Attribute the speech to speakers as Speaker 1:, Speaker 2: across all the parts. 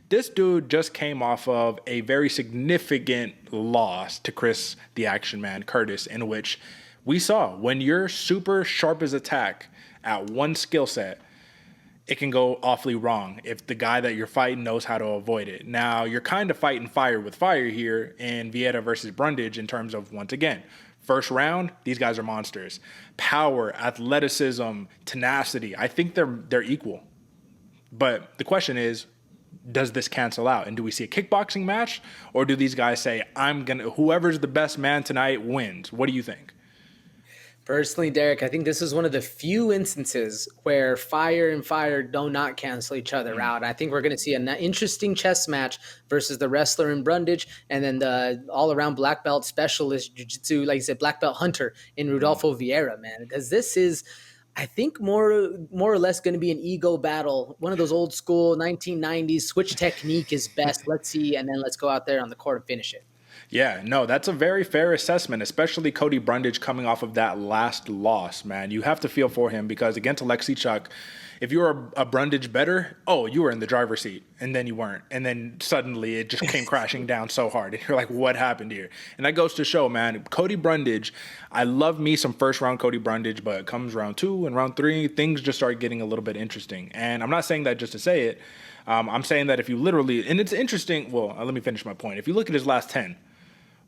Speaker 1: This dude just came off of a very significant loss to Chris, the Action Man, Curtis, in which we saw when you're super sharp as attack at one skill set, it can go awfully wrong if the guy that you're fighting knows how to avoid it. Now, you're kind of fighting fire with fire here in Vieira versus Brundage in terms of, once again, first round, these guys are monsters. Power, athleticism, tenacity, I think they're equal. But the question is, does this cancel out? And do we see a kickboxing match? Or do these guys say, whoever's the best man tonight wins? What do you think?
Speaker 2: Personally, Derek, I think this is one of the few instances where fire and fire do not cancel each other out. I think we're going to see an interesting chess match versus the wrestler in Brundage, and then the all-around black belt specialist jiu-jitsu, like you said, black belt hunter in Rodolfo Vieira, man. Because this is, I think, more or less going to be an ego battle. One of those old school 1990s switch technique is best. Let's see, and then let's go out there on the court and finish it.
Speaker 1: Yeah, no, that's a very fair assessment, especially Cody Brundage coming off of that last loss, man. You have to feel for him because against Alexei Chuk, if you were a Brundage better, you were in the driver's seat, and then you weren't. And then suddenly it just came crashing down so hard. And you're like, what happened here? And that goes to show, man, Cody Brundage, I love me some first round Cody Brundage, but it comes round 2 and round 3, things just start getting a little bit interesting. And I'm not saying that just to say it. I'm saying that if you literally, and it's interesting, let me finish my point. If you look at his last 10,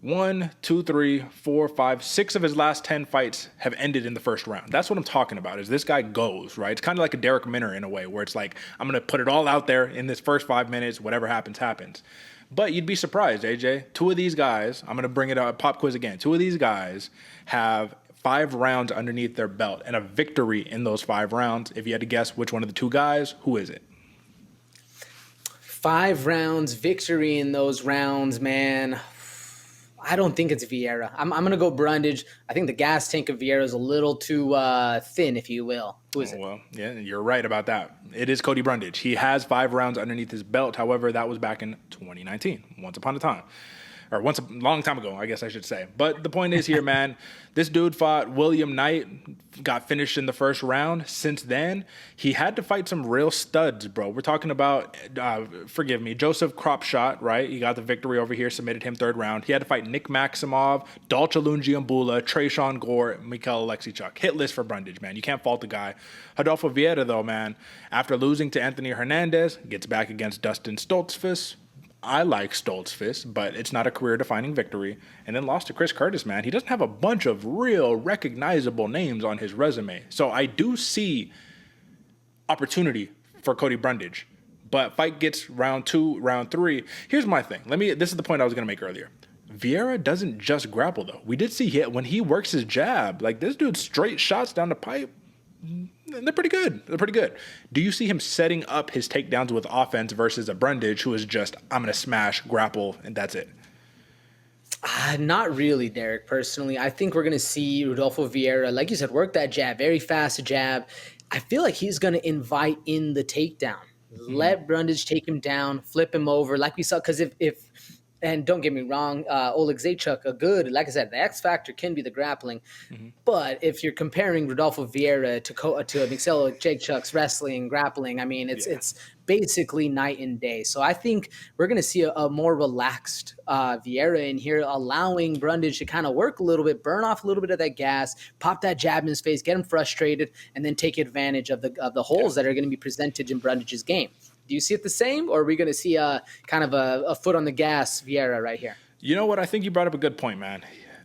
Speaker 1: 1, 2, 3, 4, 5, 6 of his last 10 fights have ended in the first round. That's what I'm talking about, is this guy goes, right? It's kind of like a Derek Minner in a way, where it's like, I'm going to put it all out there in this first 5 minutes, whatever happens, happens. But you'd be surprised, AJ. 2 of these guys, I'm going to bring it up, pop quiz again. 2 of these guys have 5 rounds underneath their belt and a victory in those 5 rounds. If you had to guess which one of the 2 guys, who is it?
Speaker 2: 5 rounds, victory in those rounds, man. I don't think it's Vieira. I'm going to go Brundage. I think the gas tank of Vieira is a little too thin, if you will. Who is it?
Speaker 1: Well, yeah, you're right about that. It is Cody Brundage. He has 5 rounds underneath his belt. However, that was back in 2019, once upon a time. Or once a long time ago, I guess I should say. But the point is here, man, this dude fought William Knight, got finished in the first round. Since then, he had to fight some real studs, bro. We're talking about, forgive me, Joseph Kropshot, right? He got the victory over here, submitted him 3rd round. He had to fight Nick Maximov, Dolce Lungiambula, Tresean Gore, Mikhail Alexichuk. Hit list for Brundage, man. You can't fault the guy. Rodolfo Vieira, though, man, after losing to Anthony Hernandez, gets back against Dustin Stoltzfus. I like Stoltzfus, but it's not a career-defining victory. And then lost to Chris Curtis, man. He doesn't have a bunch of real recognizable names on his resume. So I do see opportunity for Cody Brundage. But fight gets round 2, round 3. Here's my thing. This is the point I was going to make earlier. Vieira doesn't just grapple, though. We did see when he works his jab, like this dude's straight shots down the pipe. They're pretty good. Do you see him setting up his takedowns with offense versus a Brundage who is just, I'm going to smash, grapple, and that's it?
Speaker 2: Not really, Derek, personally. I think we're going to see Rodolfo Vieira, like you said, work that jab, very fast jab. I feel like he's going to invite in the takedown. Let Brundage take him down, flip him over, like we saw, because if and don't get me wrong, Oleg Zaychuk, like I said, the X factor can be the grappling. But if you're comparing Rodolfo Vieira to Mikhail Zaychuk's wrestling, grappling, I mean, it's basically night and day. So I think we're going to see a more relaxed Vieira in here, allowing Brundage to kind of work a little bit, burn off a little bit of that gas, pop that jab in his face, get him frustrated, and then take advantage of the holes that are going to be presented in Brundage's game. Do you see it the same, or are we going to see a kind of a foot on the gas Vieira right here?
Speaker 1: You know what? I think you brought up a good point, man.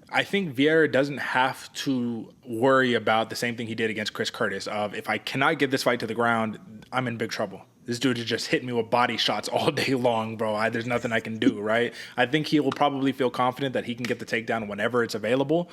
Speaker 1: I think Vieira doesn't have to worry about the same thing he did against Chris Curtis of, if I cannot get this fight to the ground, I'm in big trouble. This dude is just hitting me with body shots all day long, bro. There's nothing I can do, right? I think he will probably feel confident that he can get the takedown whenever it's available,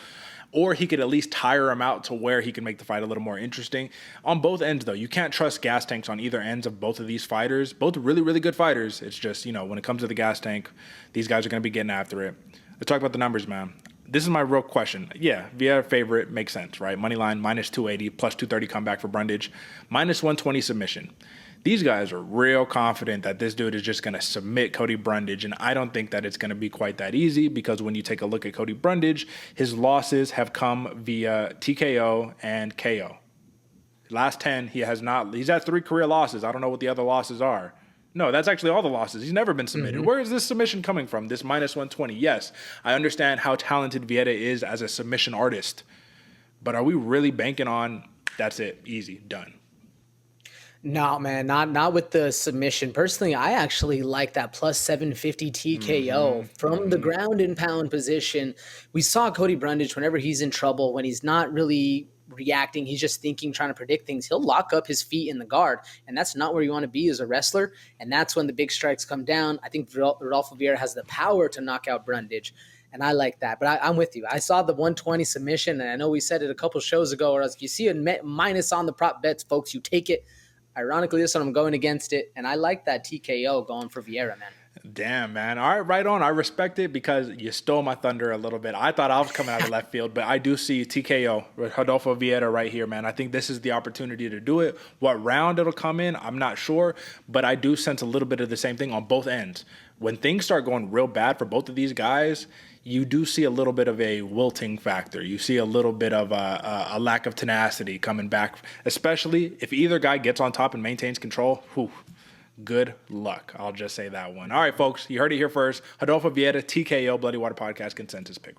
Speaker 1: or he could at least tire him out to where he can make the fight a little more interesting. On both ends, though, you can't trust gas tanks on either ends of both of these fighters. Both really, really good fighters. It's just, when it comes to the gas tank, these guys are going to be getting after it. Let's talk about the numbers, man. This is my real question. Yeah, Vieira favorite makes sense, right? Moneyline, minus 280, plus 230 comeback for Brundage, minus 120 submission. These guys are real confident that this dude is just going to submit Cody Brundage, and I don't think that it's going to be quite that easy, because when you take a look at Cody Brundage, his losses have come via TKO and KO. Last 10, he's had 3 career losses. I don't know what the other losses are. No, that's actually all the losses. He's never been submitted. Where is this submission coming from? This minus 120. Yes, I understand how talented Vieira is as a submission artist, but are we really banking on that's it, easy, done?
Speaker 2: No, man, not with the submission. Personally, I actually like that plus 750 TKO from the ground and pound position. We saw Cody Brundage whenever he's in trouble, when he's not really reacting, he's just thinking, trying to predict things. He'll lock up his feet in the guard, and that's not where you want to be as a wrestler. And that's when the big strikes come down. I think Rodolfo Vieira has the power to knock out Brundage. And I like that. But I'm with you. I saw the 120 submission, and I know we said it a couple shows ago, or else you see a minus on the prop bets, folks, you take it. Ironically, this one I'm going against it, and I like that TKO going for Vieira, man.
Speaker 1: Damn, man. All right, right on. I respect it because you stole my thunder a little bit. I thought I was coming out of left field, but I do see TKO, Rodolfo Vieira right here, man. I think this is the opportunity to do it. What round it'll come in, I'm not sure, but I do sense a little bit of the same thing on both ends. When things start going real bad for both of these guys, you do see a little bit of a wilting factor. You see a little bit of a lack of tenacity coming back, especially if either guy gets on top and maintains control. Whew, good luck. I'll just say that one. All right, folks, you heard it here first. Rodolfo Vieira, TKO, Bloody Water Podcast consensus pick right